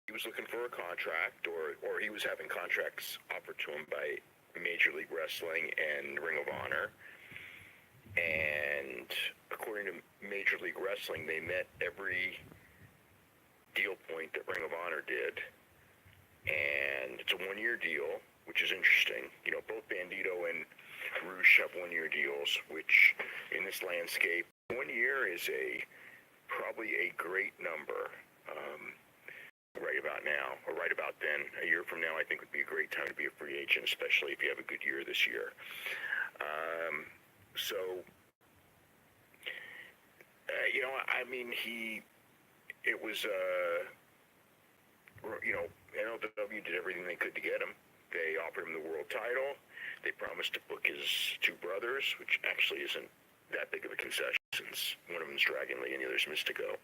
he was looking for a contract, or he was having contracts offered to him by Major League Wrestling and Ring of Honor. And according to Major League Wrestling, they met every deal point that Ring of Honor did. And it's a one-year deal, which is interesting. You know, both Bandito and Roosh have one-year deals, which in this landscape, 1 year is probably a great number. Right about now, or right about then. A year from now, I think would be a great time to be a free agent, especially if you have a good year this year. You know, I mean, it was, you know, MLW did everything they could to get him. They offered him the world title. They promised to book his two brothers, which actually isn't that big of a concession since one of them's Dragon Lee and the other's Mystico.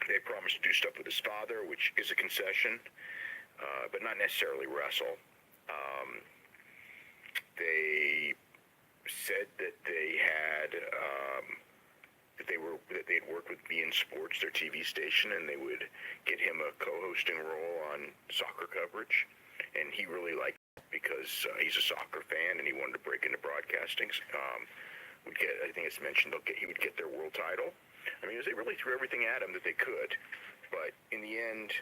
They promised to do stuff with his father, which is a concession, but not necessarily wrestle. They said that they had that they had worked with beIN Sports, their TV station, and they would get him a co-hosting role on soccer coverage, and he really liked it because he's a soccer fan and he wanted to break into broadcasting. I think it's mentioned he would get their world title. I mean, they really threw everything at him that they could, but in the end,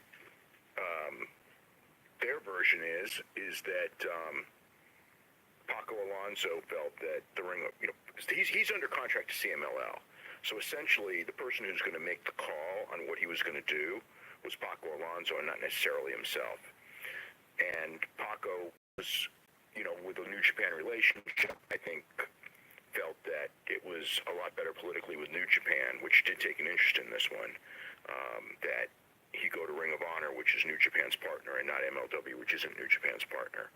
their version is that Paco Alonso felt that the Ring of, you know, he's under contract to CMLL, so essentially the person who's going to make the call on what he was going to do was Paco Alonso and not necessarily himself. And Paco was, you know, with the New Japan relationship, I think felt that it was a lot better politically with New Japan, which did take an interest in this one, that he go to Ring of Honor, which is New Japan's partner, and not MLW, which isn't New Japan's partner.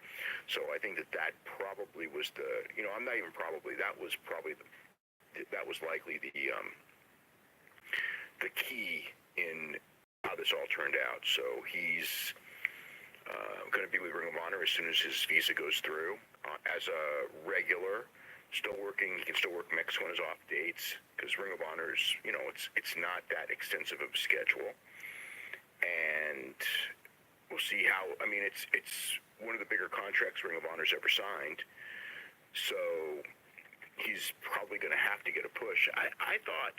So I think that probably was the, you know, I'm not even probably, that was likely the key in how this all turned out. So he's going to be with Ring of Honor as soon as his visa goes through, as a regular. Still working. He can still work Mexico on his off dates because Ring of Honor's, you know, it's not that extensive of a schedule, and we'll see how. I mean, it's one of the bigger contracts Ring of Honor's ever signed, so he's probably going to have to get a push. I thought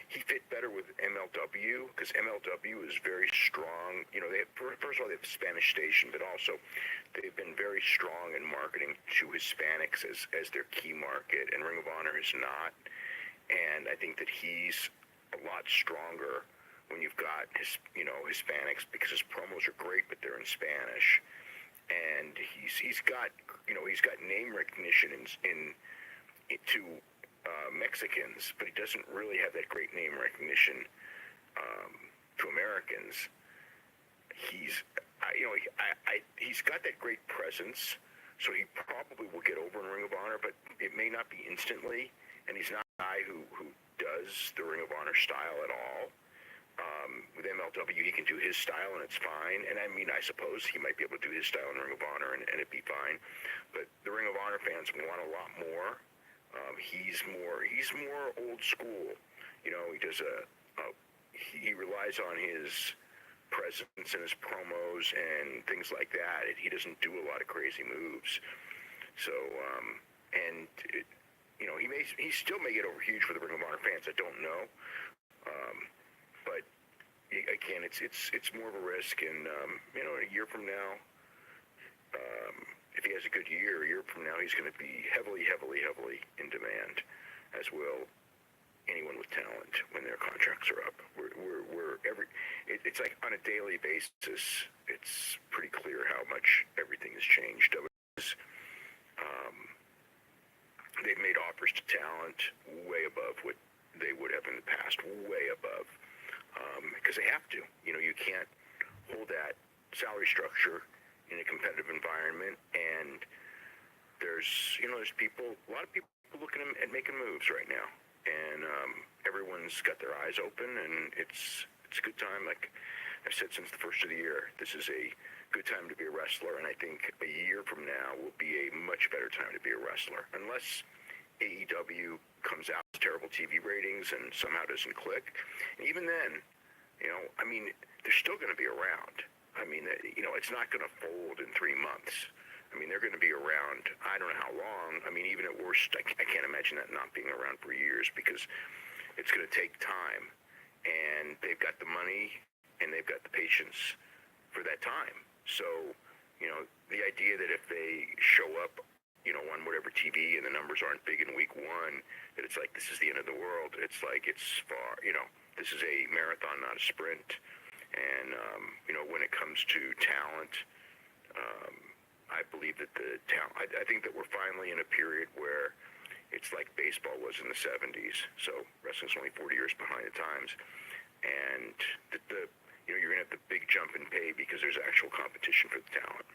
he fit better with MLW because MLW is very strong. You know, first of all, they have a Spanish station, but also they've been very strong in marketing to Hispanics as their key market, and Ring of Honor is not. And I think that he's a lot stronger when you've got Hispanics, because his promos are great, but they're in Spanish, and he's got name recognition to Mexicans, but he doesn't really have that great name recognition to Americans. He's got that great presence, so he probably will get over in Ring of Honor, but it may not be instantly, and he's not a guy who does the Ring of Honor style at all. With MLW, he can do his style, and it's fine. And I mean, I suppose he might be able to do his style in Ring of Honor, and it'd be fine. But the Ring of Honor fans want a lot more. He's more old school. You know, he relies on his presence and his promos and things like that. He doesn't do a lot of crazy moves. So, he still may get over huge for the Ring of Honor fans. I don't know. But again, it's more of a risk, and a year from now, if he has a good year, a year from now, he's going to be heavily in demand, as will anyone with talent when their contracts are up. It's like on a daily basis, it's pretty clear how much everything has changed. They've made offers to talent way above what they would have in the past, way above, because they have to. You know, you can't hold that salary structure in a competitive environment, and there's a lot of people looking at making moves right now, and everyone's got their eyes open, and it's a good time. Like I've said since the first of the year, this is a good time to be a wrestler, and I think a year from now will be a much better time to be a wrestler, unless AEW comes out with terrible TV ratings and somehow doesn't click. And even then, I mean, they're still going to be around. I mean, it's not going to fold in 3 months. I mean, they're going to be around, I don't know how long. I mean, even at worst, I can't imagine that not being around for years because it's going to take time. And they've got the money and they've got the patience for that time. So, the idea that if they show up, on whatever TV and the numbers aren't big in week 1, that it's like this is the end of the world. It's like it's far, this is a marathon, not a sprint. And, when it comes to talent, I believe that the talent, I think that we're finally in a period where it's like baseball was in the 70s. So wrestling's only 40 years behind the times. And you're going to have the big jump in pay because there's actual competition for the talent.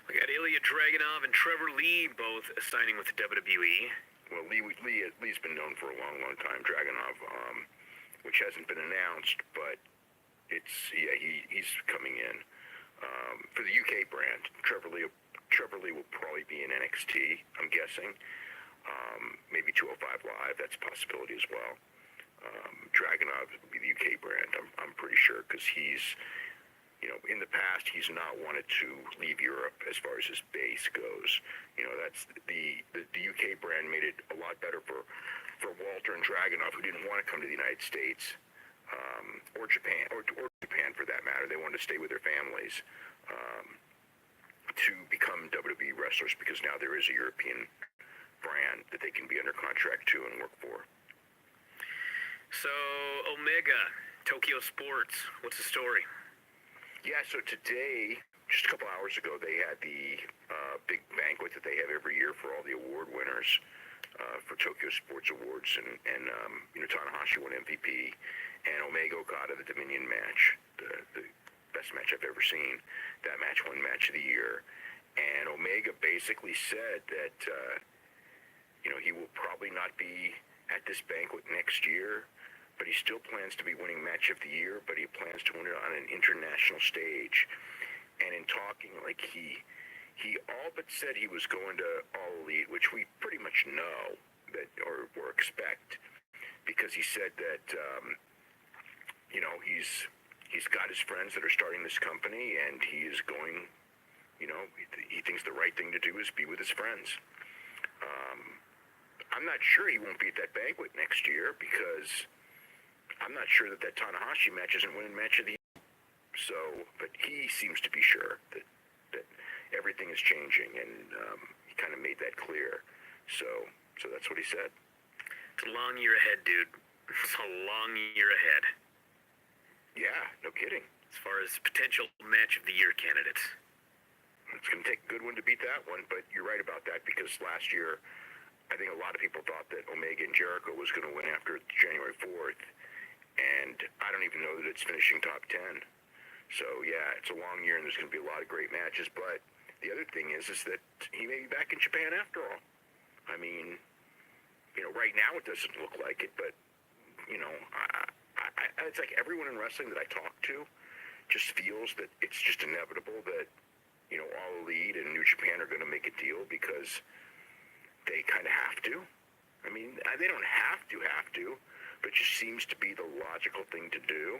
We got Ilya Dragunov and Trevor Lee both signing with the WWE. Well, Lee's been known for a long, long time. Dragunov, which hasn't been announced, but he's coming in for the UK brand. Trevor Lee will probably be in NXT, I'm guessing. Maybe 205 Live, that's a possibility as well. Dragunov will be the UK brand, I'm pretty sure, because he's, in the past, he's not wanted to leave Europe as far as his base goes. That's the UK brand made it a lot better for Walter and Dragunov, who didn't want to come to the United States, or Japan, or Japan for that matter. They wanted to stay with their families to become WWE wrestlers because now there is a European brand that they can be under contract to and work for. So, Omega, Tokyo Sports, what's the story? Yeah, so today, just a couple hours ago, they had the big banquet that they have every year for all the award winners for Tokyo Sports Awards, and Tanahashi won MVP, and Omega got the Dominion match, the best match I've ever seen. That match won Match of the Year, and Omega basically said that he will probably not be at this banquet next year, but he still plans to be winning Match of the Year, but he plans to win it on an international stage. And in talking, he all but said he was going to All Elite, which we pretty much know that or expect, because he said that he's got his friends that are starting this company, and he is going. He thinks the right thing to do is be with his friends. I'm not sure he won't be at that banquet next year because I'm not sure that Tanahashi match isn't winning Match of the Year. So, but he seems to be sure that everything is changing, and he kind of made that clear. So that's what he said. It's a long year ahead, dude. It's a long year ahead. Yeah, no kidding. As far as potential Match of the Year candidates. It's going to take a good one to beat that one, but you're right about that because last year, I think a lot of people thought that Omega and Jericho was going to win after January 4th, and I don't even know that it's finishing top 10. So, yeah, it's a long year, and there's going to be a lot of great matches, but the other thing is that he may be back in Japan after all. I mean, right now it doesn't look like it, but, it's like everyone in wrestling that I talk to just feels that it's just inevitable that, All Elite and New Japan are going to make a deal because they kind of have to. I mean, they don't have to, but it just seems to be the logical thing to do.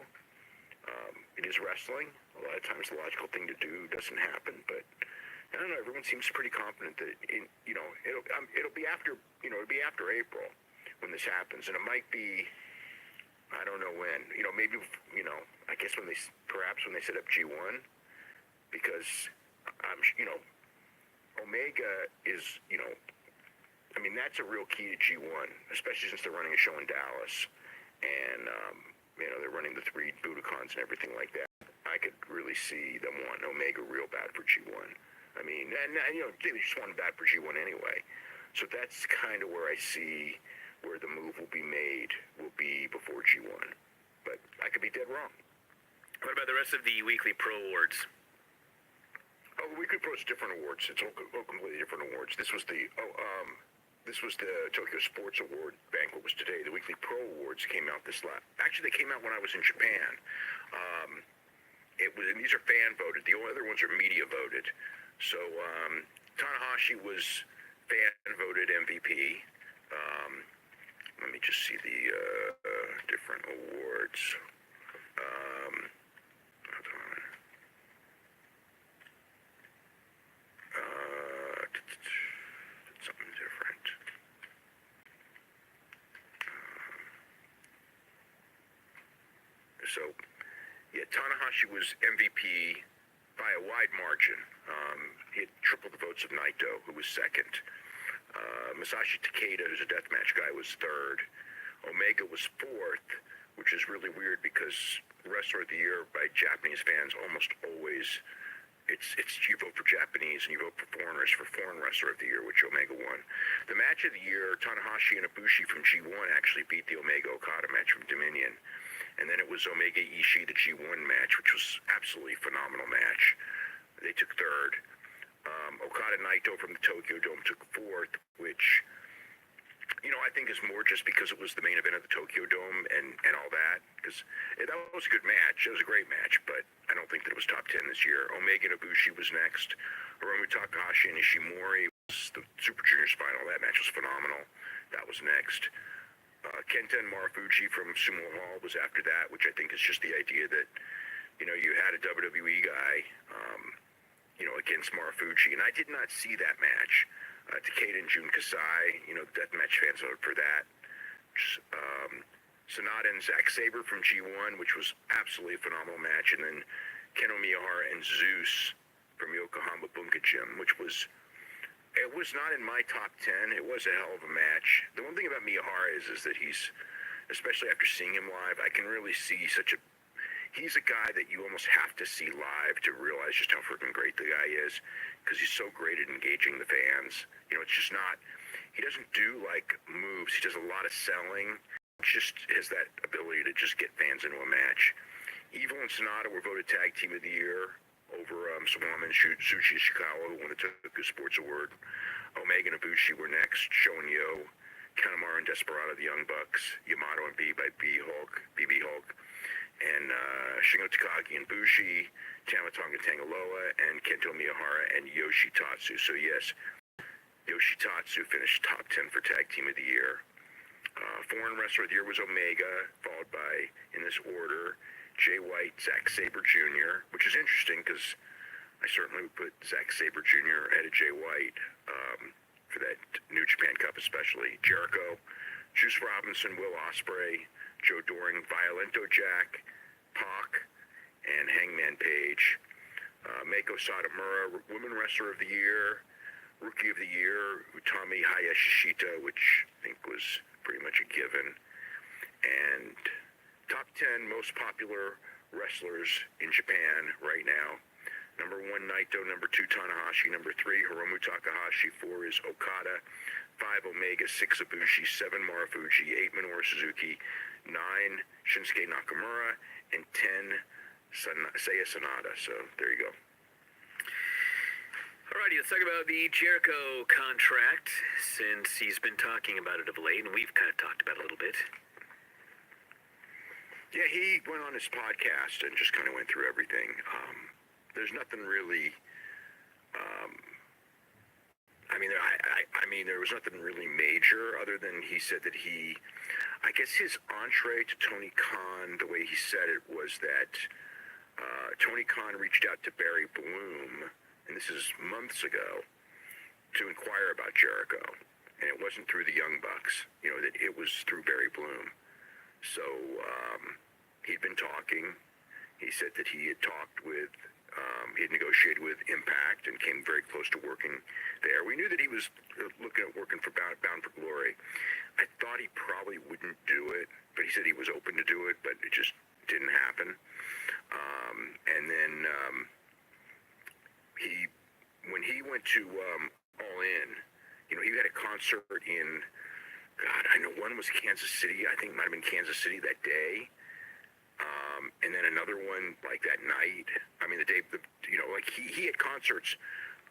It is wrestling. A lot of times the logical thing to do doesn't happen, but I don't know. Everyone seems pretty confident that it'll be after April when this happens, and it might be, I don't know when. Maybe I guess when they set up G1, because Omega is I mean, that's a real key to G1, especially since they're running a show in Dallas, and they're running the 3 Budokan's and everything like that. I could really see them wanting Omega real bad for G1. I mean, and they just want him bad for G1 anyway. So that's kind of where I see where the move will be made, will be before G1. But I could be dead wrong. What about the rest of the Weekly Pro Awards? Oh, Weekly Pro's different awards. It's all completely different awards. This was the Tokyo Sports Award banquet was today. The Weekly Pro Awards came out actually they came out when I was in Japan. And these are fan voted. The only other ones are media voted. So Tanahashi was fan voted MVP. Let me just see the different awards. Hold on. Something different. So, yeah, Tanahashi was MVP by a wide margin. He had triple the votes of Naito, who was second. Masashi Takeda, who's a deathmatch guy, was third. Omega was fourth, which is really weird because Wrestler of the Year by Japanese fans almost always, it's you vote for Japanese and you vote for foreigners for foreign Wrestler of the Year, which Omega won. The match of the year, Tanahashi and Ibushi from G1 actually beat the Omega Okada match from Dominion. And then it was Omega Ishii, the G1 match, which was absolutely phenomenal match. They took third. Okada Naito from the Tokyo Dome took fourth, which, I think is more just because it was the main event of the Tokyo Dome and all that. Because that was a good match. It was a great match, but I don't think that it was top 10 this year. Omega and Ibushi was next. Hiromu Takahashi and Ishimori was the Super Juniors final. That match was phenomenal. That was next. Kenta and Marufuji from Sumo Hall was after that, which I think is just the idea that, you had a WWE guy, against Marufuji. And I did not see that match. Takeda and Jun Kasai, deathmatch fans voted for that. Sonata and Zack Sabre from G1, which was absolutely a phenomenal match. And then Keno Miyahara and Zeus from Yokohama Bunka Gym, which was... It was not in my top 10. It was a hell of a match. The one thing about Miyahara is that he's, especially after seeing him live, I can really see he's a guy that you almost have to see live to realize just how freaking great the guy is, because he's so great at engaging the fans. It's just not, he doesn't do like moves. He does a lot of selling. Just has that ability to just get fans into a match. Evil and Sonata were voted Tag Team of the Year over Suwama and Tsuchi Ishikawa, who won the Tokyo Sports Award. Omega and Ibushi were next. Sho and Yo, Kanemaru and Desperado, the Young Bucks, Yamato and B by BB Hulk, and Shingo Takagi and Bushi, Tamatonga Tangaloa, and Kento Miyahara and Yoshitatsu. So yes, Yoshitatsu finished top 10 for Tag Team of the Year. Foreign Wrestler of the Year was Omega, followed by, in this order, Jay White, Zack Sabre Jr., which is interesting because I certainly would put Zack Sabre Jr. ahead of Jay White for that New Japan Cup especially. Jericho, Juice Robinson, Will Ospreay, Joe Doring, Violento Jack, Pac, and Hangman Page. Meiko Satomura, Women Wrestler of the Year. Rookie of the Year, Utami Hayashishita, which I think was pretty much a given. And top 10 most popular wrestlers in Japan right now. Number 1, Naito. Number 2, Tanahashi. Number 3, Hiromu Takahashi. 4 is Okada. 5, Omega. 6, Ibushi. 7, Marufuji. 8, Minoru Suzuki. 9, Shinsuke Nakamura. And 10, Seiya Sanada. So there you go. Alrighty, let's talk about the Jericho contract, since he's been talking about it of late, and we've kind of talked about it a little bit. Yeah, he went on his podcast and just kind of went through everything. There's nothing really. There was nothing really major other than he said that I guess his entree to Tony Khan, the way he said it, was that Tony Khan reached out to Barry Bloom, and this is months ago, to inquire about Jericho, and it wasn't through the Young Bucks. That it was through Barry Bloom. So he'd been talking. He said that he had talked with, he had negotiated with Impact and came very close to working there. We knew that he was looking at working for Bound for Glory. I thought he probably wouldn't do it, but he said he was open to do it, but it just didn't happen. And then when he went to All In, he had a concert in, God, I know one was Kansas City. I think it might have been Kansas City that day. And then another one like that night. The day, he had concerts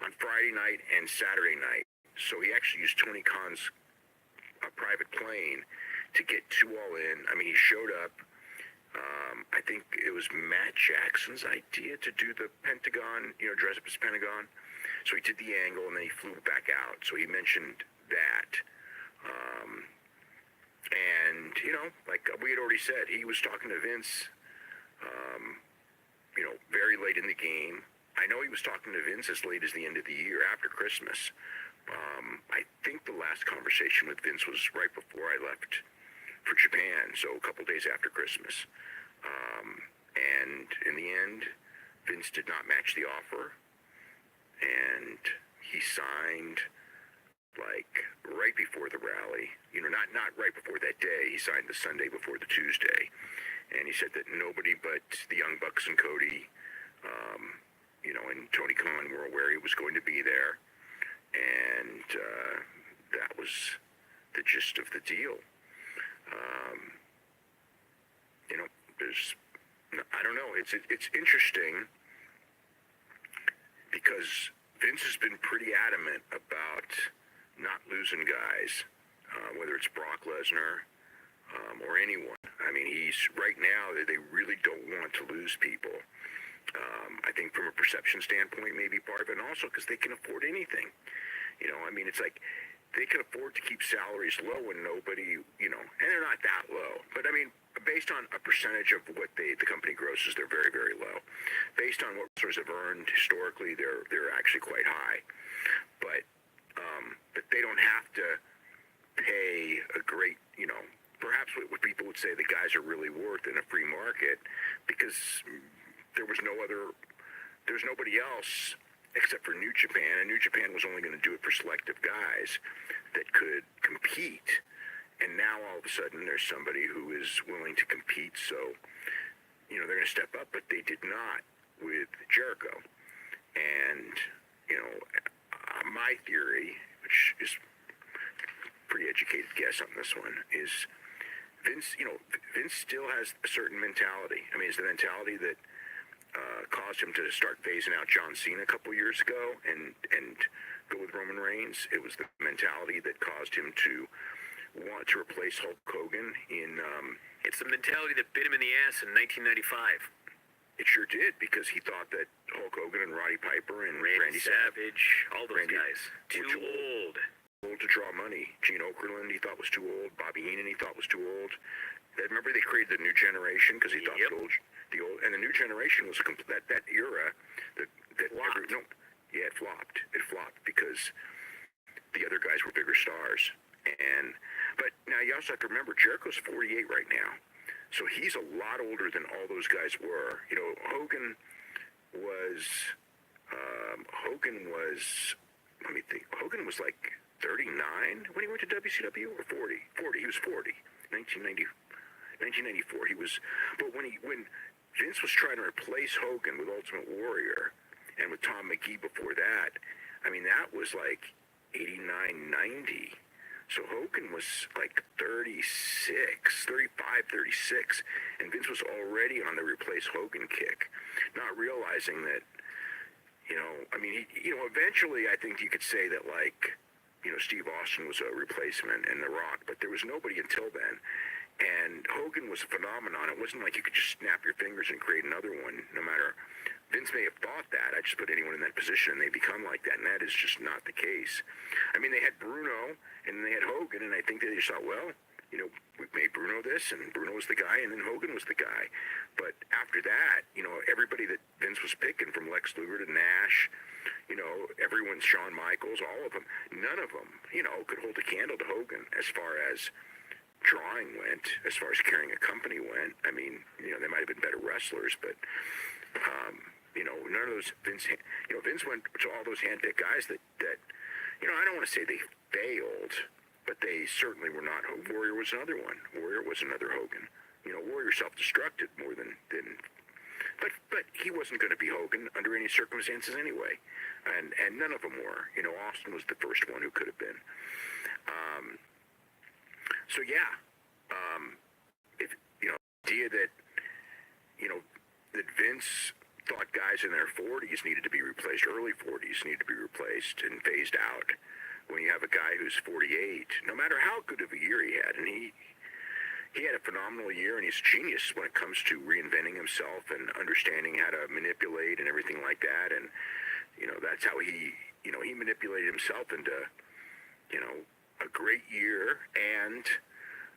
on Friday night and Saturday night. So he actually used Tony Khan's private plane to get to All In. He showed up. I think it was Matt Jackson's idea to do the Pentagon, dress up as Pentagon. So he did the angle and then he flew back out. So he mentioned that. And, like we had already said, he was talking to Vince very late in the game. I know he was talking to Vince as late as the end of the year after Christmas. I think the last conversation with Vince was right before I left for Japan, so a couple days after Christmas. And in the end, Vince did not match the offer, and he signed like right before the rally. Not right before that day. He signed the Sunday before the Tuesday, and he said that nobody but the Young Bucks and Cody, and Tony Khan were aware he was going to be there, and that was the gist of the deal. I don't know. It's interesting because Vince has been pretty adamant about not losing guys, whether it's Brock Lesnar or anyone. I mean, he's right now they really don't want to lose people. I think from a perception standpoint, maybe part of it, and also because they can afford anything. It's like they can afford to keep salaries low and nobody, and they're not that low. But based on a percentage of what the company grosses, they're very, very low. Based on what wrestlers have earned historically, they're actually quite high. But they don't have to pay a great, perhaps what people would say the guys are really worth in a free market, because there's nobody else except for New Japan, and New Japan was only going to do it for selective guys that could compete. And now all of a sudden there's somebody who is willing to compete, so they're going to step up, but they did not with Jericho. And my theory, which is pretty educated guess on this one, is Vince still has a certain mentality. It's the mentality that caused him to start phasing out John Cena a couple years ago and go with Roman Reigns. It was the mentality that caused him to want to replace Hulk Hogan in... It's the mentality that bit him in the ass in 1995. It sure did, because he thought that Hulk Hogan and Roddy Piper and Randy Savage, all those guys, too old. Old to draw money. Gene Okerlund he thought was too old. Bobby Heenan he thought was too old. Remember they created the New Generation because he thought the old, and the New Generation was that era that flopped. It flopped. It flopped because the other guys were bigger stars. But now you also have to remember Jericho's 48 right now, so he's a lot older than all those guys were. Hogan was. Let me think. Hogan was like 39 when he went to WCW, or 40. 40. He was 40. 1994. He was. But when Vince was trying to replace Hogan with Ultimate Warrior and with Tom McGee before that, that was like 89, 90. So Hogan was like 36, 35, 36, and Vince was already on the replace Hogan kick, not realizing that, eventually I think you could say that, Steve Austin was a replacement and The Rock, but there was nobody until then. And Hogan was a phenomenon. It wasn't like you could just snap your fingers and create another one, no matter. Vince may have thought that. I just put anyone in that position and they become like that, and that is just not the case. They had Bruno and they had Hogan, and I think they just thought, well, we made Bruno this, and Bruno was the guy, and then Hogan was the guy. But after that, everybody that Vince was picking, from Lex Luger to Nash, everyone's Shawn Michaels, all of them, none of them, could hold a candle to Hogan as far as drawing went, as far as carrying a company went. They might have been better wrestlers, but none of those Vince went to all those handpicked guys that I don't want to say they failed, but they certainly were not. Warrior was another one. Warrior was another Hogan. Warrior self-destructed more than but he wasn't going to be Hogan under any circumstances anyway, and none of them were. Austin was the first one who could have been. If the idea that that Vince thought guys in their 40s needed to be replaced, early 40s needed to be replaced and phased out. When you have a guy who's 48, no matter how good of a year he had, and he had a phenomenal year, and he's a genius when it comes to reinventing himself and understanding how to manipulate and everything like that. And that's how he manipulated himself into a great year and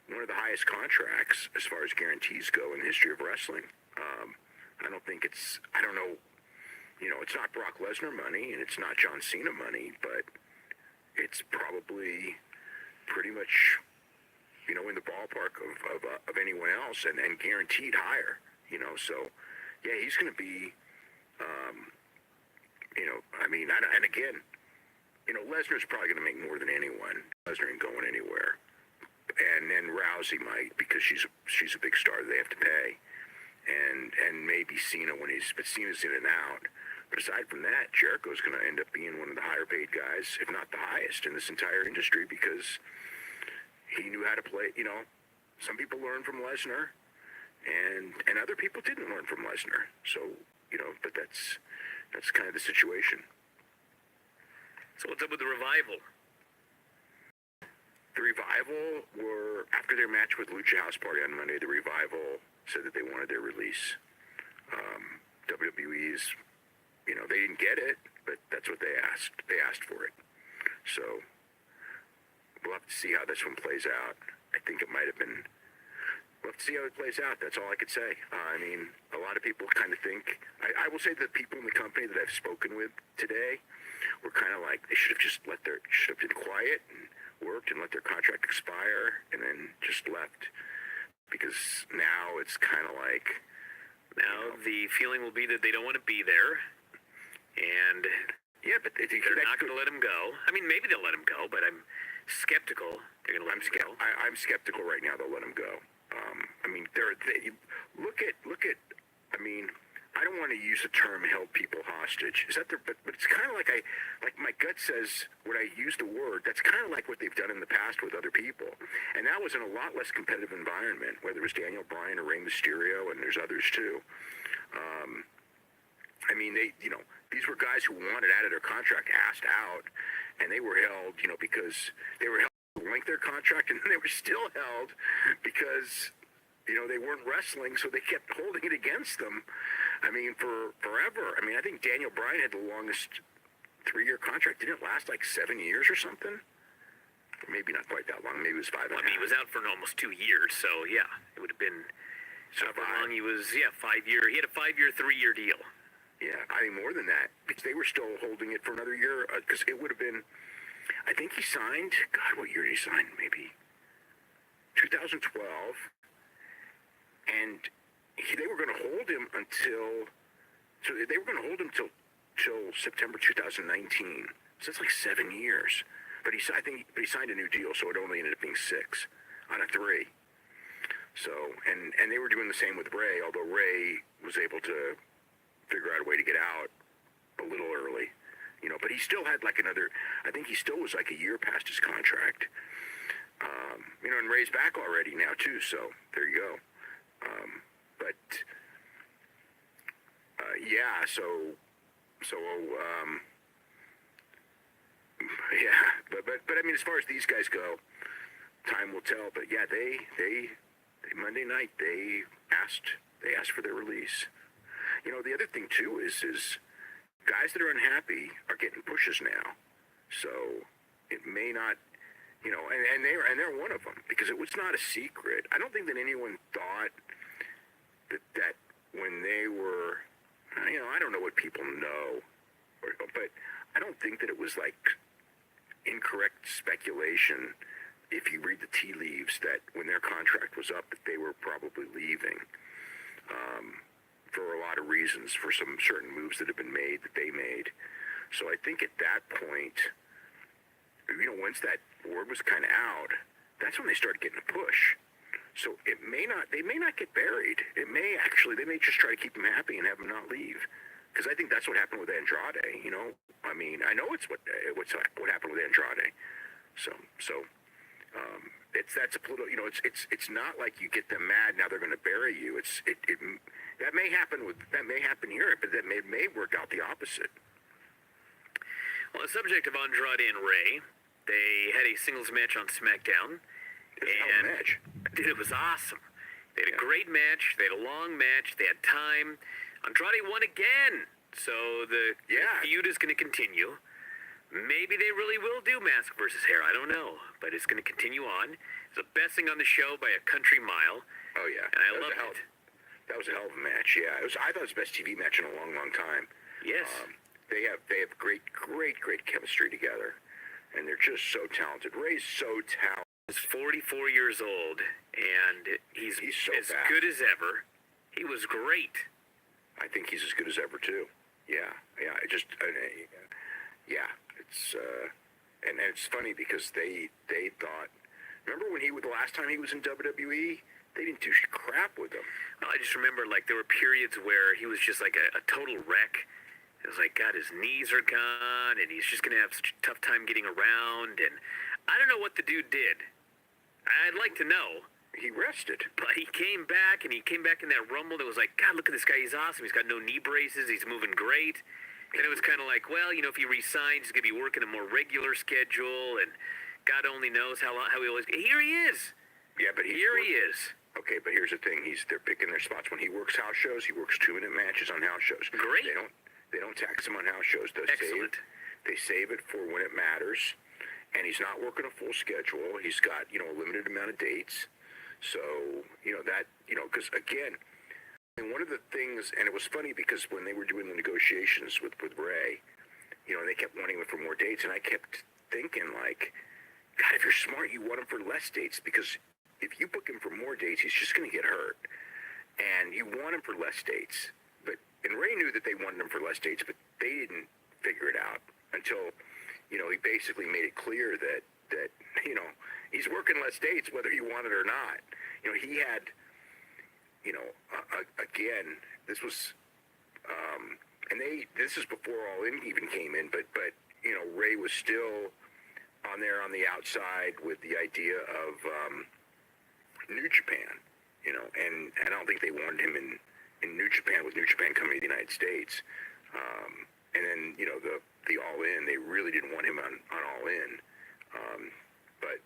one of the highest contracts as far as guarantees go in the history of wrestling. I don't think it's, I don't know, it's not Brock Lesnar money and it's not John Cena money, but it's probably pretty much, in the ballpark of anyone else and guaranteed higher, so yeah, he's going to be, and again, Lesnar's probably going to make more than anyone. Lesnar ain't going anywhere. And then Rousey might, because she's a big star that they have to pay. And maybe Cena but Cena's in and out. But aside from that, Jericho's going to end up being one of the higher paid guys, if not the highest in this entire industry, because he knew how to play. Some people learned from Lesnar, and other people didn't learn from Lesnar. So, but that's kind of the situation. So what's up with the Revival? The Revival were, after their match with Lucha House Party on Monday, the Revival said that they wanted their release. WWE's, they didn't get it, but that's what they asked. They asked for it. So we'll have to see how this one plays out. I think it might have been, we'll have to see how it plays out. That's all I could say. A lot of people kind of think, I will say that the people in the company that I've spoken with today were kind of like, they should have been quiet and worked and let their contract expire and then just left, because now it's kind of like, the feeling will be that they don't want to be there, and yeah, but they're not going to let him go. I mean, maybe they'll let him go, but I'm skeptical they're going to let him go. I'm skeptical right now they'll let him go. Look at. I don't want to use the term "held people hostage." Is that but it's kind of like my gut says when I use the word. That's kind of like what they've done in the past with other people, and that was in a lot less competitive environment. Whether it was Daniel Bryan or Rey Mysterio, and there's others too. These were guys who wanted out of their contract, asked out, and they were held, because they were held to length their contract, and then they were still held because they weren't wrestling, so they kept holding it against them. For forever. I think Daniel Bryan had the longest 3-year contract. Didn't it last like 7 years or something? Or maybe not quite that long. Maybe it was 5 and a half. He was out for almost 2 years, so yeah, it would have been however long he was. Yeah, 5 year. He had a 5-year, 3-year deal. Yeah, more than that, because they were still holding it for another year. Because it would have been, I think he signed. God, what year did he sign? Maybe 2012, and they were going to hold him until September 2019. So that's like 7 years. But he signed a new deal, so it only ended up being 6 on a 3. So and they were doing the same with Ray, although Ray was able to figure out a way to get out a little early, but he still had like another. I think he still was like a year past his contract. And Ray's back already now too. So there you go. But as far as these guys go, time will tell. But yeah, they Monday night they asked for their release. The other thing too is guys that are unhappy are getting pushes now. So it may not, and they're one of them, because it was not a secret. I don't think that anyone thought that when they were, I don't know what people know, but I don't think that it was like incorrect speculation if you read the tea leaves that when their contract was up that they were probably leaving. For a lot of reasons, for some certain moves that have been made that they made. So I think at that point, once that word was kind of out, that's when they started getting a push. So they may not get buried. They may just try to keep them happy and have them not leave. Because I think that's what happened with Andrade. I know it's what happened with Andrade. That's a political. It's not like you get them mad now they're going to bury you. That may happen here, but that may work out the opposite. Well, the subject of Andrade and Ray, they had a singles match on SmackDown. Match. Dude, it was awesome. They had a great match. They had a long match. They had time. Andrade won again. So the feud is going to continue. Maybe they really will do mask versus hair. I don't know. But it's going to continue on. It's the best thing on the show by a country mile. Oh, yeah. And I love it. That was a hell of a match. Yeah, I thought it was the best TV match in a long, long time. Yes. They have great chemistry together, and they're just so talented. Ray's so talented. He's 44 years old, and he's so as fast. good as ever. He was great. I think he's as good as ever too. Yeah. It's and it's funny because they thought. Remember when the last time he was in WWE, they didn't do crap with him. Well, I just remember like there were periods where he was just like a total wreck. It was like, God, his knees are gone, and he's just gonna have such a tough time getting around. And I don't know what the dude did. I'd like to know. He rested. But he came back, and he came back in that Rumble that was like, God, look at this guy. He's awesome. He's got no knee braces. He's moving great. And it was kind of like, well, if he resigns, he's going to be working a more regular schedule, and God only knows how he always... Here he is. Yeah, but he is. Okay, but here's the thing. They're picking their spots. When he works house shows, he works 2-minute matches on house shows. Great. They don't tax him on house shows. Excellent. They save it for when it matters, and he's not working a full schedule. He's got, a limited amount of dates. So, because again, and one of the things, and it was funny because when they were doing the negotiations with Ray, they kept wanting him for more dates, and I kept thinking, like, God, if you're smart, you want him for less dates, because if you book him for more dates, he's just going to get hurt. And you want him for less dates. And Ray knew that they wanted him for less dates, but they didn't figure it out until, he basically made it clear that he's working less dates whether you want it or not. He had, again, this was, and this is before All In even came in, but Ray was still on the outside with the idea of New Japan, and I don't think they wanted him in New Japan, with New Japan coming to the United States. And then, the All In, they really didn't want him on All In. But,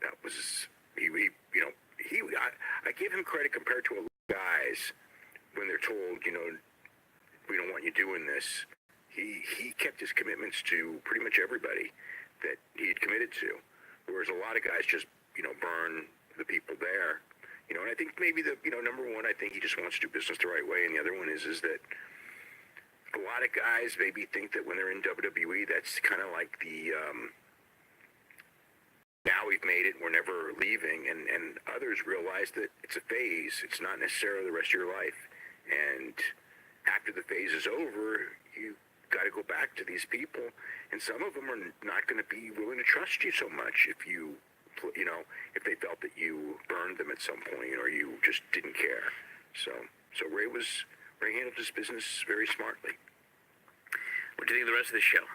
that was, I give him credit compared to a lot of guys when they're told, we don't want you doing this. He kept his commitments to pretty much everybody that he had committed to. Whereas a lot of guys just, burn the people there. And I think maybe number one, I think he just wants to do business the right way. And the other one is that a lot of guys maybe think that when they're in WWE, that's kind of like the, now we've made it, we're never leaving. And others realize that it's a phase. It's not necessarily the rest of your life. And after the phase is over, you got to go back to these people. And some of them are not going to be willing to trust you so much if if they felt that you burned them at some point or you just didn't care. So Ray handled his business very smartly. What do you think of the rest of the show?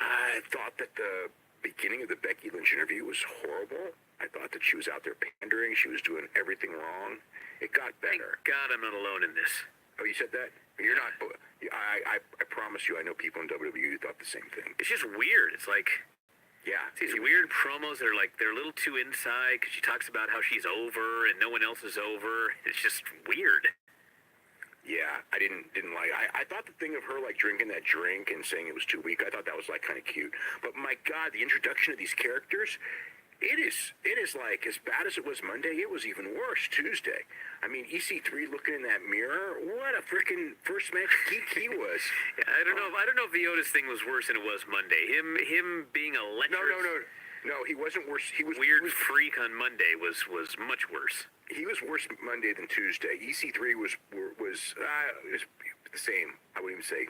I thought that the beginning of the Becky Lynch interview was horrible. I thought that she was out there pandering. She was doing everything wrong. It got better. Thank God I'm not alone in this. Oh, you said that? You're not. I promise you, I know people in WWE who thought the same thing. It's just weird. It's like... Yeah. These weird promos that are like, they're a little too inside because she talks about how she's over and no one else is over. It's just weird. Yeah, I didn't like. I thought the thing of her like drinking that drink and saying it was too weak, I thought that was like kind of cute. But my God, the introduction of these characters, it is like as bad as it was Monday. It was even worse Tuesday. I mean, EC3 looking in that mirror, what a freaking first match geek he was. Yeah, I don't know if the Otis thing was worse than it was Monday. Him being a lecherous... No, he wasn't worse. He was weird freak on Monday was much worse. He was worse Monday than Tuesday. EC3 was the same. I would even say.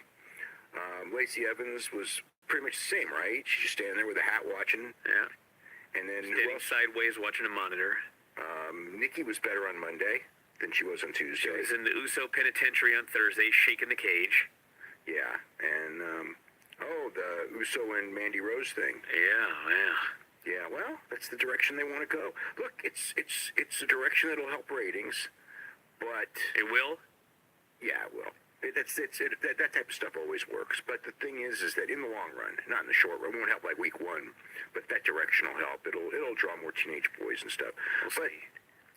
Lacey Evans was pretty much the same, right? She's just standing there with a hat watching. Yeah. And then standing sideways watching a monitor. Nikki was better on Monday than she was on Tuesday. She was in the Uso Penitentiary on Thursday, shaking the cage. Yeah, and the Uso and Mandy Rose thing. Yeah, well, that's the direction they want to go. Look, it's a direction that'll help ratings, but it will. Yeah, it will. That type of stuff always works. But the thing is that in the long run, not in the short run, it won't help like week one, but that direction will help. It'll draw more teenage boys and stuff.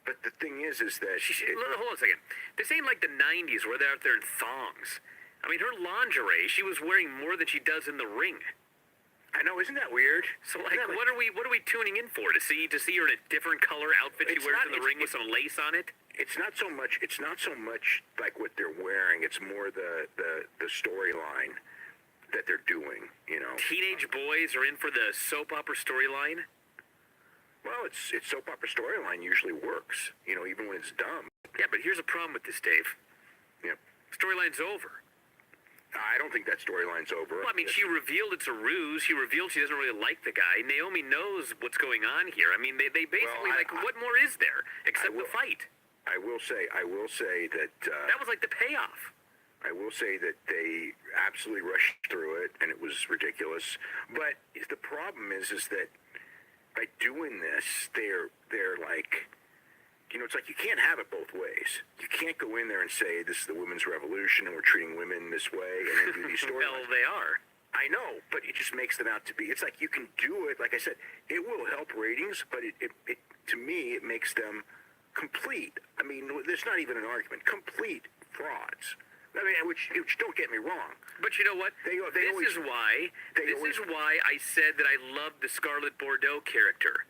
But the thing is that hold on a second. This ain't like the '90s where they're out there in thongs. I mean, her lingerie, she was wearing more than she does in the ring. I know, isn't that weird? So like, what are we tuning in for? To see her in a different color outfit she wears in the ring with some lace on it? It's not so much like what they're wearing. It's more the storyline that they're doing. You know, teenage boys are in for the soap opera storyline. Well, it's soap opera storyline usually works. You know, even when it's dumb. Yeah, but here's a problem with this, Dave. Yep. Storyline's over. I don't think that storyline's over. Well, I mean, she revealed it's a ruse. She revealed she doesn't really like the guy. Naomi knows what's going on here. I mean, they basically, what more is there except the fight? I will say that... that was like the payoff. I will say that they absolutely rushed through it, and it was ridiculous. But the problem is that by doing this, they're like... You know, it's like you can't have it both ways. You can't go in there and say this is the women's revolution and we're treating women this way and then do these storylines. Well, they are. I know, but it just makes them out to be. It's like you can do it. Like I said, it will help ratings, but it to me it makes them complete. I mean, there's not even an argument. Complete frauds. I mean, which don't get me wrong. But you know what? This is why I said that I love the Scarlett Bordeaux character,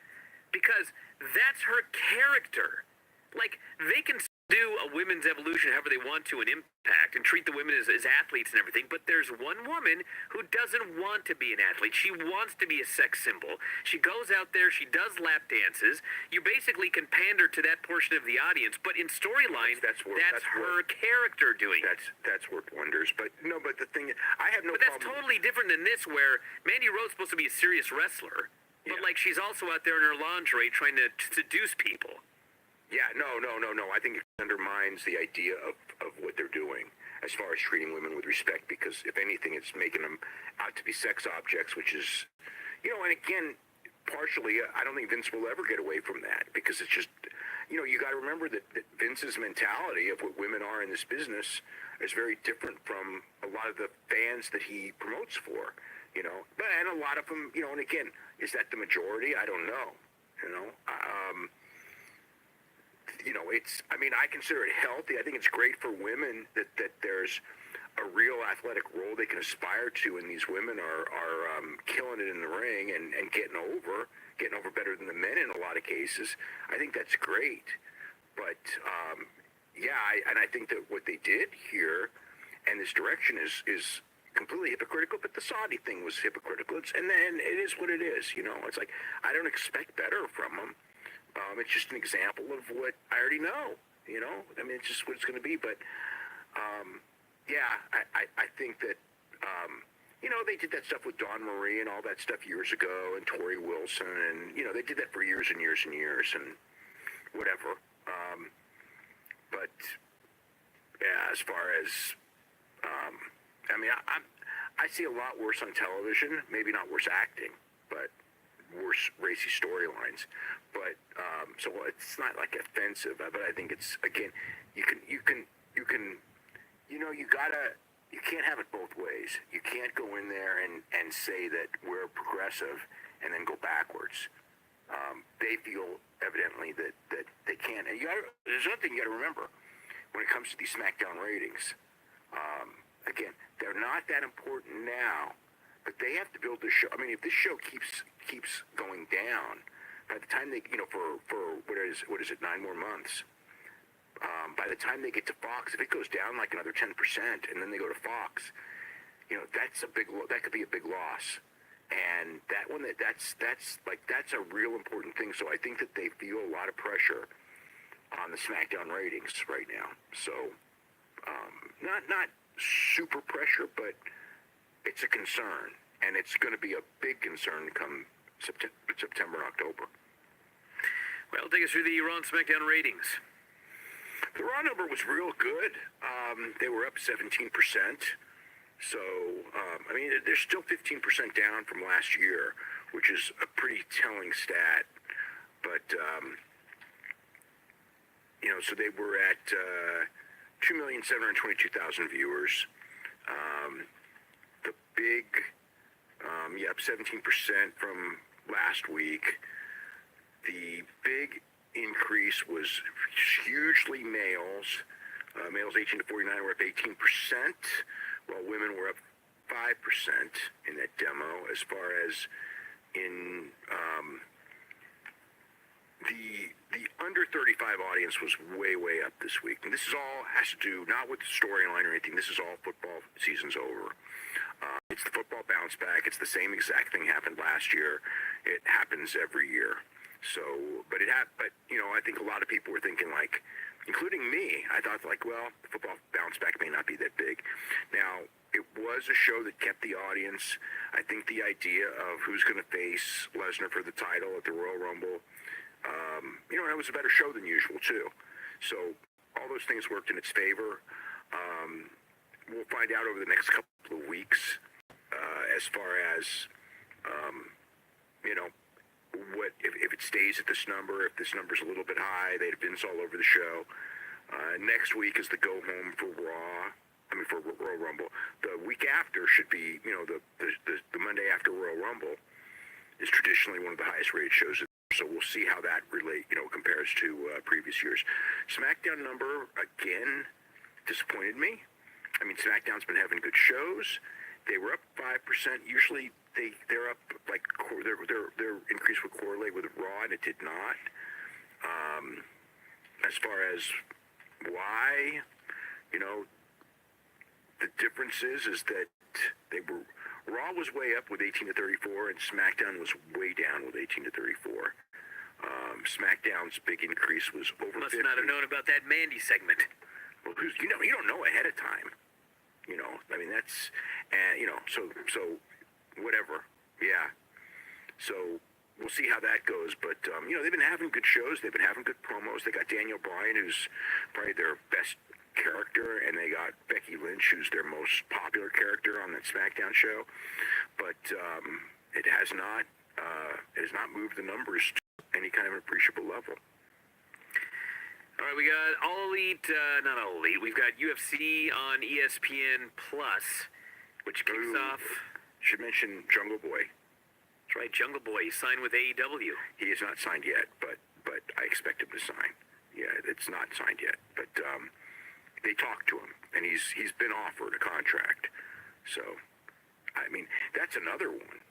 because that's her character. Like, they can do a women's evolution however they want to in Impact and treat the women as athletes and everything, but there's one woman who doesn't want to be an athlete. She wants to be a sex symbol. She goes out there, she does lap dances. You basically can pander to that portion of the audience, but in storylines, that's her character doing it. That's worked wonders. But no, but the thing is, I have no problem. But that's totally different than this, where Mandy Rose's supposed to be a serious wrestler, but like she's also out there in her lingerie trying to seduce people. Yeah, no. I think it undermines the idea of what they're doing as far as treating women with respect, because if anything, it's making them out to be sex objects, which is, you know, and again, partially, I don't think Vince will ever get away from that, because it's just, you know, you got to remember that Vince's mentality of what women are in this business is very different from a lot of the fans that he promotes for, you know, and a lot of them, you know, and again, is that the majority? I don't know, you know. You know, I mean, I consider it healthy. I think it's great for women that there's a real athletic role they can aspire to, and these women are killing it in the ring and getting over better than the men in a lot of cases. I think that's great. But, I think that what they did here and this direction is completely hypocritical, but the Saudi thing was hypocritical. And then it is what it is, you know. It's like, I don't expect better from them. It's just an example of what I already know, you know? I mean, it's just what it's going to be. But, I think that, you know, they did that stuff with Dawn Marie and all that stuff years ago, and Tori Wilson, and, you know, they did that for years and years and years, and whatever. But, yeah, as far as, I mean, I see a lot worse on television, maybe not worse acting, but worse racy storylines. But so it's not like offensive, but I think it's, again, you can't have it both ways. You can't go in there and say that we're progressive and then go backwards. They feel evidently that they can't. And there's one thing you got to remember when it comes to these SmackDown ratings. Again, they're not that important now, but they have to build this show. I mean, if this show keeps going down, by the time they, you know, for what is it, 9 more months, by the time they get to Fox, if it goes down like another 10%, and then they go to Fox, you know, that could be a big loss. And that's a real important thing. So I think that they feel a lot of pressure on the SmackDown ratings right now. So not super pressure, but it's a concern, and it's going to be a big concern come September and October. Well, take us through the Raw and SmackDown ratings. The Raw number was real good. They were up 17%. So, I mean, they're still 15% down from last year, which is a pretty telling stat. But, you know, so they were at 2,722,000 viewers. The big, up 17% from last week. The big increase was hugely males. Males 18 to 49 were up 18%, while women were up 5% in that demo, as far as in the under 35 audience was way up this week. And this is all has to do not with the storyline or anything. This is all football season's over. It's the football bounce back. It's the same exact thing happened last year. It happens every year. So, but I think a lot of people were thinking, like, including me, I thought, like, well, the football bounce back may not be that big. Now, it was a show that kept the audience. I think the idea of who's going to face Lesnar for the title at the Royal Rumble, it was a better show than usual, too. So all those things worked in its favor. We'll find out over the next couple of weeks as far as, what if it stays at this number, if this number's a little bit high. They had Vince all over the show. Next week is the go home for for Royal Rumble. The week after should be, the Monday after Royal Rumble is traditionally one of the highest rated shows. So we'll see how that compares to previous years. SmackDown number, again, disappointed me. I mean, SmackDown's been having good shows. They were up 5%. Usually they're up, like, their increase would correlate with Raw, and it did not. As far as why, the difference is that Raw was way up with 18 to 34, and SmackDown was way down with 18 to 34. SmackDown's big increase was over 50. Must not have known about that Mandy segment. Well, you don't know ahead of time. I mean, that's, so whatever. Yeah. So we'll see how that goes. But, they've been having good shows. They've been having good promos. They got Bryan, who's probably their best character, and they got Becky Lynch, who's their most popular character on that SmackDown show. But it has not moved the numbers to any kind of appreciable level. All right, we got not All Elite. We've got UFC on ESPN Plus, which kicks off. Should mention Jungle Boy. That's right, Jungle Boy. He signed with AEW. He is not signed yet, but I expect him to sign. Yeah, it's not signed yet, but they talked to him, and he's been offered a contract. So, I mean, that's another one.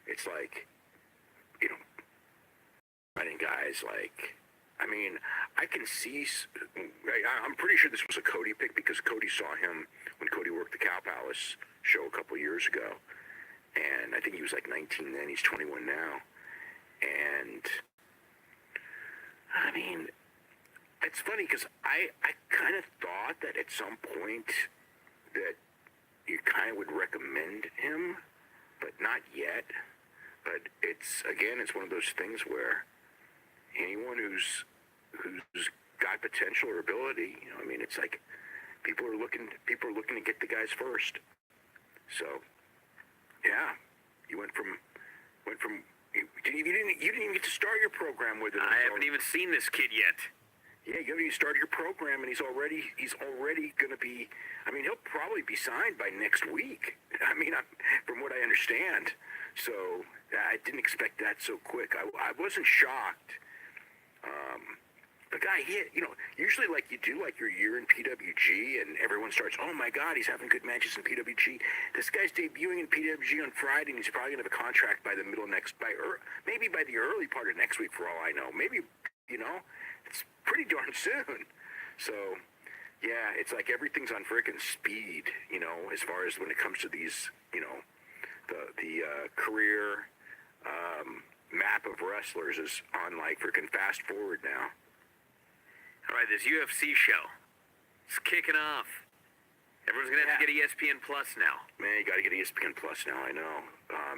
It's like, fighting guys like. I mean, I can see. I'm pretty sure this was a Cody pick because Cody saw him when Cody worked the Cow Palace show a couple years ago, and I think he was like 19 then. He's 21 now, and I mean, it's funny because I kind of thought that at some point that you kind of would recommend him, but not yet. But it's one of those things where anyone who's got potential or ability, I mean, it's like people are looking to get the guys first. So, yeah, you went from you didn't even get to start your program with him. I haven't even seen this kid yet. Yeah, you haven't even started your program, and he's already going to be. I mean, he'll probably be signed by next week. I mean, from what I understand. So I didn't expect that so quick. I wasn't shocked. The guy hit, usually like you do like your year in PWG and everyone starts, oh my God, he's having good matches in PWG. This guy's debuting in PWG on Friday and he's probably going to have a contract by the middle of maybe by the early part of next week for all I know. Maybe, it's pretty darn soon. So, yeah, it's like everything's on freaking speed, as far as when it comes to these, the career map of wrestlers is on like freaking fast forward now. All right, this UFC show, it's kicking off. Everyone's going to have to get ESPN Plus now. Man, you got to get ESPN Plus now, I know.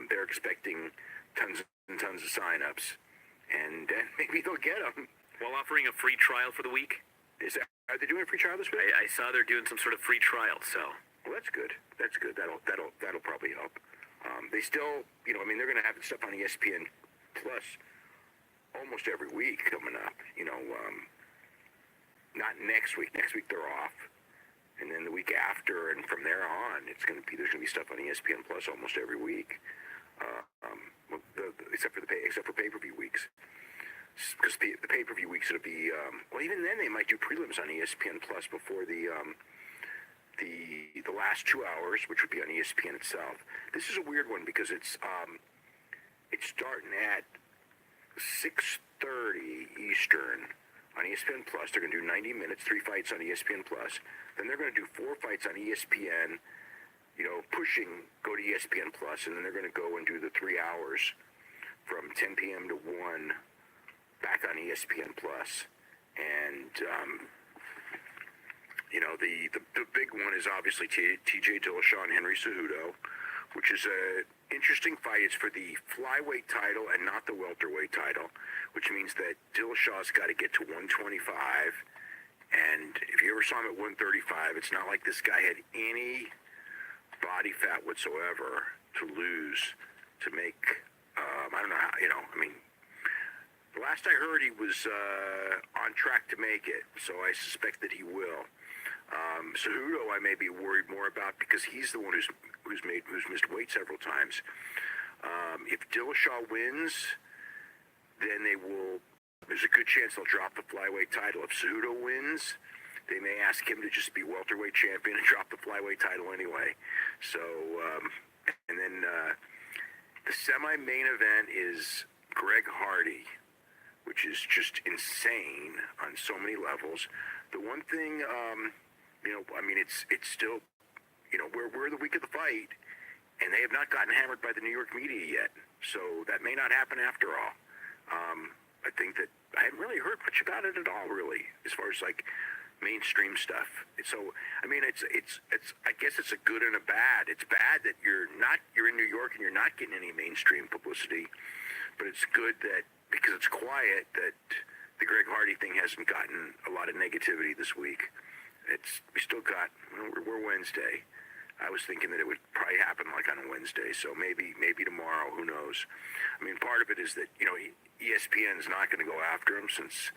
They're expecting tons and tons of signups, and maybe they'll get them. While offering a free trial for the week. Are they doing a free trial this week? I saw they're doing some sort of free trial, so. Well, that's good. That's good. That'll probably help. They still, they're going to have stuff on ESPN Plus almost every week coming up. Not next week. Next week they're off, and then the week after, and from there on, there's going to be stuff on ESPN Plus almost every week, except for pay-per-view weeks. Because the pay-per-view weeks it'll be even then they might do prelims on ESPN Plus before the the last 2 hours, which would be on ESPN itself. This is a weird one because it's starting at 6:30 Eastern on ESPN Plus. They're going to do 90 minutes, 3 fights on ESPN Plus. Then they're going to do 4 fights on ESPN. Pushing, go to ESPN Plus, and then they're going to go and do the 3 hours from 10 p.m. to 1 back on ESPN Plus. And the big one is obviously TJ Dillashaw and Henry Cejudo, which is a interesting fight. It's for the flyweight title and not the welterweight title, which means that Dillashaw's got to get to 125. And if you ever saw him at 135, it's not like this guy had any body fat whatsoever to lose to make, I don't know how, the last I heard he was on track to make it, so I suspect that he will. Cejudo I may be worried more about because he's the one who's missed weight several times. If Dillashaw wins, then there's a good chance they'll drop the flyweight title. If Cejudo wins, they may ask him to just be welterweight champion and drop the flyweight title anyway. So, and then the semi-main event is Greg Hardy, which is just insane on so many levels. The one thing, it's still, we're the week of the fight, and they have not gotten hammered by the New York media yet. So that may not happen after all. I think that I haven't really heard much about it at all, really, as far as like mainstream stuff. So, it's I guess it's a good and a bad. It's bad that you're in New York and you're not getting any mainstream publicity, but it's good that because it's quiet that the Greg Hardy thing hasn't gotten a lot of negativity this week. We still got, we're Wednesday. I was thinking that it would probably happen like on a Wednesday, so maybe tomorrow, who knows. Part of it is that, ESPN's not going to go after him, since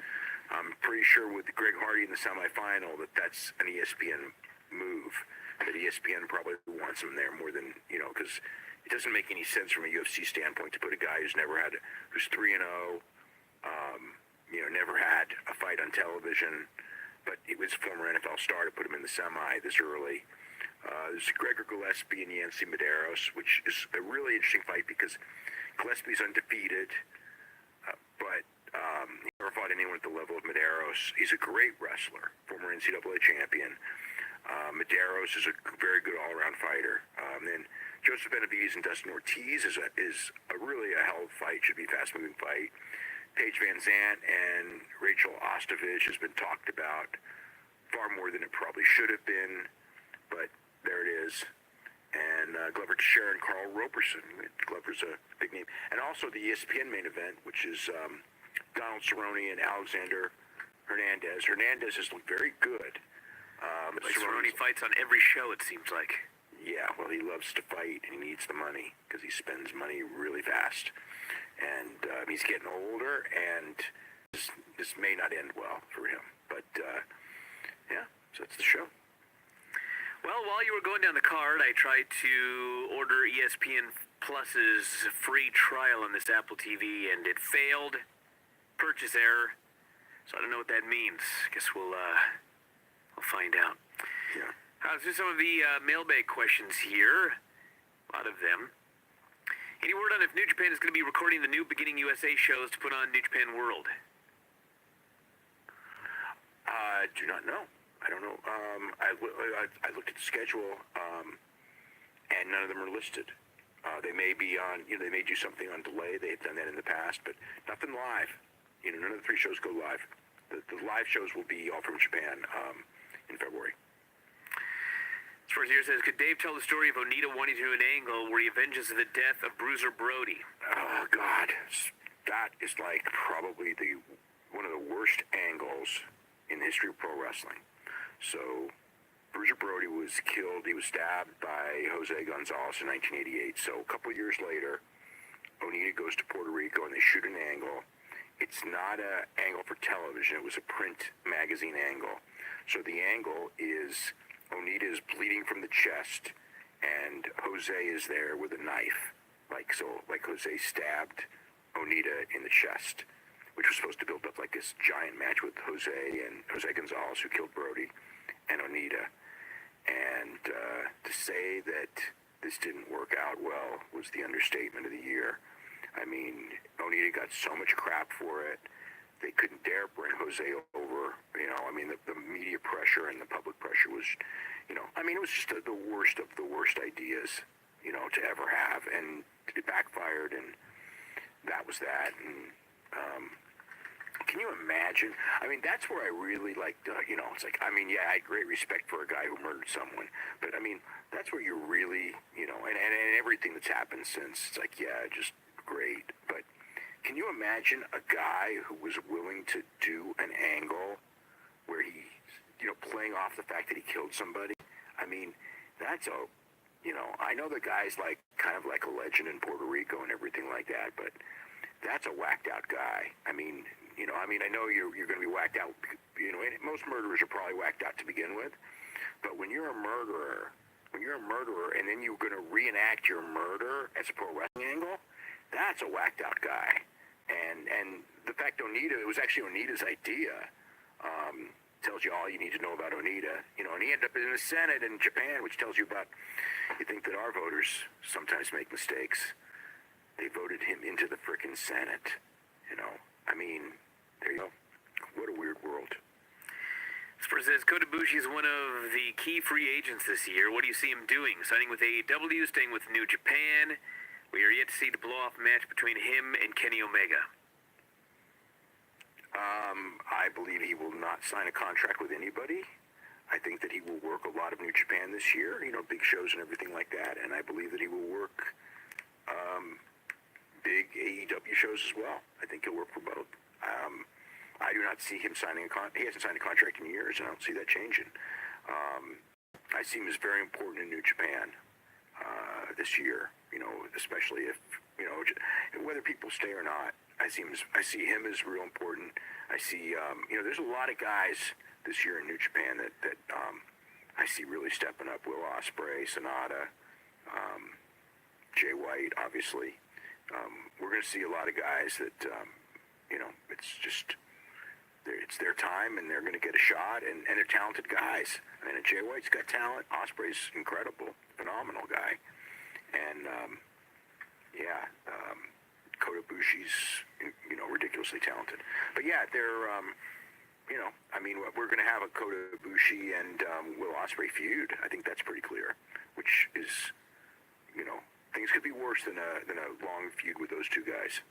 I'm pretty sure with Greg Hardy in the semifinal that's an ESPN move, that ESPN probably wants him there more than, because it doesn't make any sense from a UFC standpoint to put a guy who's 3-0, never had a fight on television, but he was a former NFL star, to put him in the semi this early. There's Gregor Gillespie and Yancy Medeiros, which is a really interesting fight because Gillespie's undefeated, but he never fought anyone at the level of Medeiros. He's a great wrestler, former NCAA champion. Medeiros is a very good all-around fighter. Then Joseph Benavidez and Dustin Ortiz is really a hell of a fight. Should be a fast-moving fight. Paige Van Zandt and Rachel Ostovich has been talked about far more than it probably should have been, but there it is. And Glover Teixeira and Carl Roberson. Glover's a big name. And also the ESPN main event, which is Donald Cerrone and Alexander Hernandez. Hernandez has looked very good. Cerrone fights on every show, it seems like. Yeah, well, he loves to fight, and he needs the money, because he spends money really fast. And he's getting older, and this may not end well for him. But, so that's the show. Well, while you were going down the card, I tried to order ESPN Plus's free trial on this Apple TV, and it failed. Purchase error. So I don't know what that means. Guess we'll find out. Yeah. Just some of the mailbag questions here. A lot of them. Any word on if New Japan is going to be recording the new Beginning USA shows to put on New Japan World? I do not know. I don't know. I looked at the schedule, and none of them are listed. They may be on, they may do something on delay. They've done that in the past, but nothing live. None of the 3 shows go live. The live shows will be all from Japan in February. As far as here says, could Dave tell the story of Onita wanting to do an angle where he avenges the death of Bruiser Brody? Oh, God. That is like probably one of the worst angles in the history of pro wrestling. So, Bruiser Brody was killed. He was stabbed by Jose Gonzalez in 1988. So, a couple years later, Onita goes to Puerto Rico and they shoot an angle. It's not an angle for television. It was a print magazine angle. So, the angle is Onita is bleeding from the chest, and Jose is there with a knife. Like Jose stabbed Onita in the chest, which was supposed to build up like this giant match with Jose Gonzalez, who killed Brody, and Onita. And to say that this didn't work out well was the understatement of the year. I mean, Onita got so much crap for it. They couldn't dare bring Jose over. You know, I mean, the media pressure and the public pressure was, you know, I mean, it was just the worst of the worst ideas, you know, to ever have. And it backfired, and that was that. And can you imagine? I mean, that's where I really like, you know, it's like, I mean, yeah, I had great respect for a guy who murdered someone. But, I mean, that's where you really, you know, and everything that's happened since, it's like, yeah, just great. But can you imagine a guy who was willing to do an angle where he, you know, playing off the fact that he killed somebody? I mean, that's a, you know, I know the guy's like kind of like a legend in Puerto Rico and everything like that, but that's a whacked out guy. I mean, you know, I know you're going to be whacked out. You know, most murderers are probably whacked out to begin with, but when you're a murderer, and then you're going to reenact your murder as a pro wrestling angle, that's a whacked out guy. And the fact Onita, it was actually Onita's idea, tells you all you need to know about Onita. You know, and he ended up in the Senate in Japan, which tells you about, you think that our voters sometimes make mistakes. They voted him into the frickin' Senate. You know, I mean, there you go. What a weird world. Spurs says Kota Ibushi is one of the key free agents this year. What do you see him doing? Signing with AEW, staying with New Japan? We are yet to see the blow-off match between him and Kenny Omega. I believe he will not sign a contract with anybody. I think that he will work a lot of New Japan this year, you know, big shows and everything like that. And I believe that he will work big AEW shows as well. I think he'll work for both. I do not see him signing he hasn't signed a contract in years, and I don't see that changing. I see him as very important in New Japan this year, you know, especially if, you know, whether people stay or not. I see him as real important. I see, you know, there's a lot of guys this year in New Japan that I see really stepping up. Will Ospreay, Sonata, Jay White, obviously. We're going to see a lot of guys that, you know, it's just, it's their time, and they're going to get a shot, and they're talented guys. I mean, Jay White's got talent. Ospreay's incredible, phenomenal guy. And, Kota Ibushi's, you know, ridiculously talented. But yeah, they're, you know, I mean, we're going to have a Kota Ibushi and Will Ospreay feud. I think that's pretty clear, which is, you know, things could be worse than a long feud with those two guys.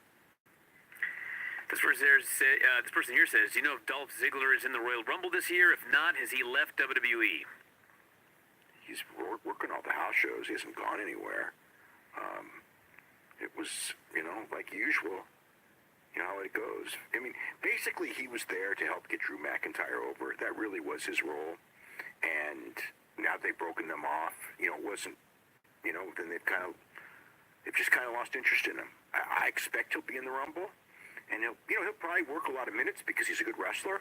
This person here says, do you know if Dolph Ziggler is in the Royal Rumble this year? If not, has he left WWE? He's working all the house shows. He hasn't gone anywhere. It was, you know, like usual, you know how it goes. I mean, basically he was there to help get Drew McIntyre over. That really was his role. And now they've broken them off. You know, it wasn't, you know, then they've just kind of lost interest in him. I expect he'll be in the Rumble, and he'll probably work a lot of minutes because he's a good wrestler.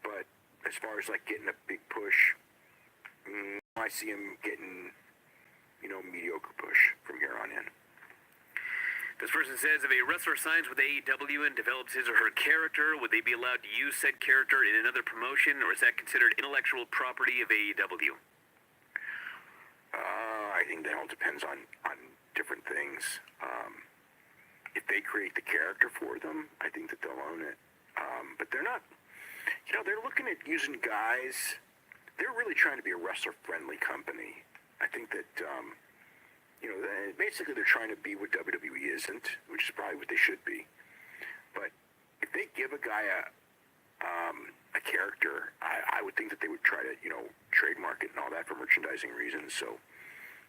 But as far as like getting a big push, I see him getting, you know, mediocre push from here on in. This person says, if a wrestler signs with AEW and develops his or her character, would they be allowed to use said character in another promotion, or is that considered intellectual property of AEW? I think that all depends on different things. If they create the character for them, I think that they'll own it. But they're not, you know, they're looking at using guys. They're really trying to be a wrestler-friendly company. I think that, you know, basically they're trying to be what WWE isn't, which is probably what they should be. But if they give a guy a character, I would think that they would try to, you know, trademark it and all that for merchandising reasons. So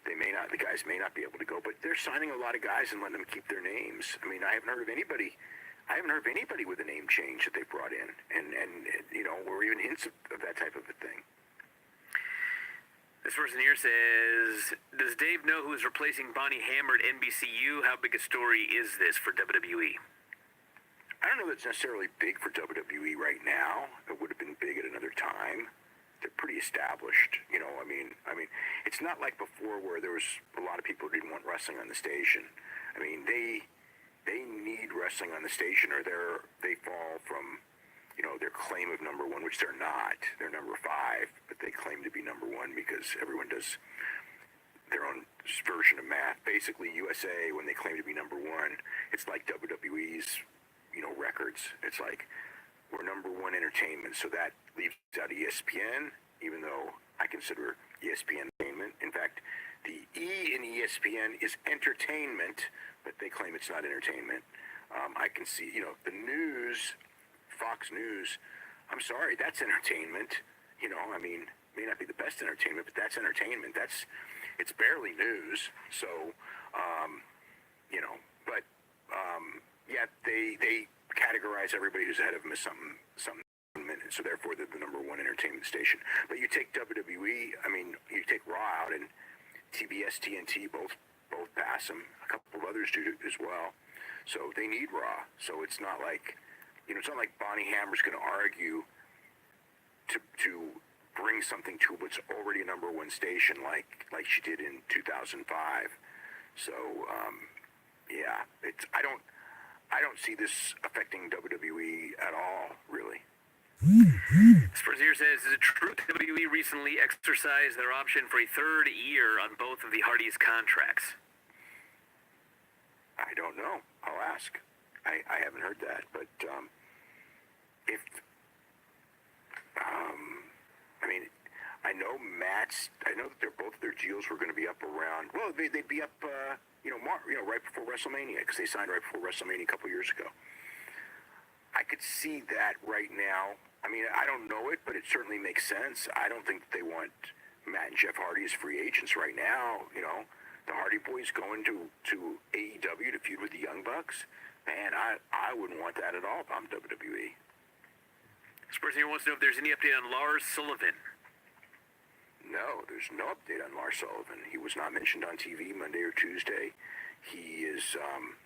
the guys may not be able to go, but they're signing a lot of guys and letting them keep their names. I mean, I haven't heard of anybody with a name change that they brought in, and you know, or even hints of that type of a thing. This person here says, does Dave know who is replacing Bonnie Hammer at NBCU? How big a story is this for WWE? I don't know that it's necessarily big for WWE right now. It would have been big at another time. They're pretty established, you know. I mean, it's not like before where there was a lot of people who didn't want wrestling on the station. I mean, they need wrestling on the station, or they fall from, you know, their claim of number one, which they're not. They're number 5, but they claim to be number one because everyone does their own version of math. Basically, USA, when they claim to be number one, it's like WWE's, records. It's like we're number one entertainment, so that leaves out ESPN, even though I consider ESPN entertainment. In fact, the E in ESPN is entertainment, but they claim it's not entertainment. I can see, the news, Fox News, I'm sorry, that's entertainment. May not be the best entertainment, but that's entertainment. It's barely news. So, yet they categorize everybody who's ahead of them as something minute. So therefore, they're the number one entertainment station. But you take WWE, you take Raw out, and TBS, TNT both pass them. A couple of others do as well. So they need Raw. So it's not like, it's not like Bonnie Hammer's going to argue to bring something to what's already a number one station like she did in 2005. So I don't see this affecting WWE at all, really. Spurzier says, is it true that WWE recently exercised their option for a third year on both of the Hardys' contracts? I don't know. I'll ask. I haven't heard that, but I know that both of their deals were going to be up around. Well, they'd be up, right before WrestleMania, because they signed right before WrestleMania a couple years ago. I could see that right now. I don't know it, but it certainly makes sense. I don't think that they want Matt and Jeff Hardy as free agents right now. The Hardy Boys going to AEW to feud with the Young Bucks. Man, I wouldn't want that at all if I'm WWE. Spurzier wants to know if there's any update on Lars Sullivan. No, there's no update on Lars Sullivan. He was not mentioned on TV Monday or Tuesday. He is